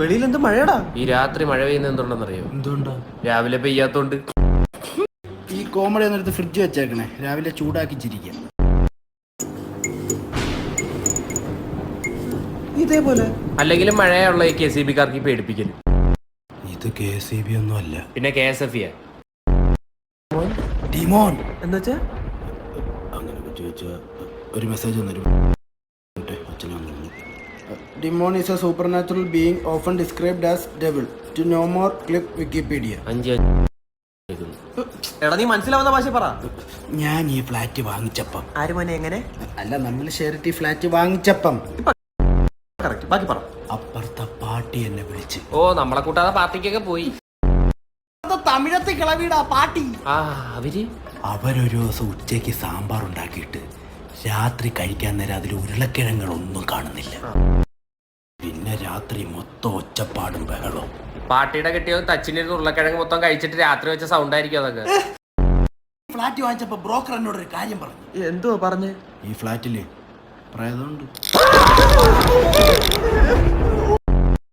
വെളിയിൽ എന്ത് മഴയടാ? ഈ രാത്രി മഴ പെയ്യുന്ന എന്തുണ്ടെന്നറിയോ? എന്തുകൊണ്ടാ? രാവിലെ പെയ്യാത്തോണ്ട്. ഈ കോമഡി ഒന്നെടുത്ത് ഫ്രിഡ്ജ് വെച്ചേക്കണേ, രാവിലെ ചൂടാക്കി ചിരിക്കാം. ഇതേപോലെ അല്ലെങ്കിലും മഴയുള്ള ഈ KCB കാർക്ക് പേടിപ്പിക്കല്. ഇത് KCB ഒന്നും അല്ല, പിന്നെ KSF. ഡിമോൺ. എന്നുവെച്ചാ അങ്ങനെ ചോദിച്ചാൽ ഒരു മെസ്സേജ് വന്നൊരു അച്ഛനെ വന്നു. Demon is a supernatural being often described as devil. To know more click Wikipedia. 5 എടാ നീ മനസ്സിലാവുന്ന ഭാഷ പറ. ഞാൻ ഈ ഫ്ലാറ്റ് വാങ്ങിച്ചപ്പം. ആര് മോനെ എങ്ങനെ? അല്ല, നമ്മൾ ഷെയറിറ്റി ഫ്ലാറ്റ് വാങ്ങിച്ചപ്പം കറക്റ്റ്, ബാക്കി പറ. അപ്പുറത്തെ പാട്ടി എന്നെ വിളിച്ച്. ഓ, നമ്മളെ കൂട്ടാതെ പാർട്ടിക്കൊക്കെ പോയി. തമിഴത്തെ കിളവിടാ പാട്ടി. ആ, അവരൊരു ദിവസം ഉച്ചയ്ക്ക് സാമ്പാർ ഉണ്ടാക്കിയിട്ട് രാത്രി കഴിക്കാൻ നേരം അതിൽ ഉരുളക്കിഴങ്ങുകളൊന്നും കാണുന്നില്ല. പിന്നെ രാത്രി മൊത്തം ഒച്ചപ്പാടും ബഹളവും. പാർട്ടിയുടെ കെട്ടിയോ തച്ചിനിരുന്ന് ഉരുളക്കിഴങ്ങ് മൊത്തം കഴിച്ചിട്ട് രാത്രി വെച്ച സൗണ്ട് ആയിരിക്കും അതൊക്കെ. ഫ്ലാറ്റ് വാങ്ങിച്ചപ്പോ ബ്രോക്കർ എന്നോട് ഒരു കാര്യം പറഞ്ഞു. എന്തുവാ പറഞ്ഞേ? ഈ ഫ്ലാറ്റില് പ്രേതമുണ്ട്.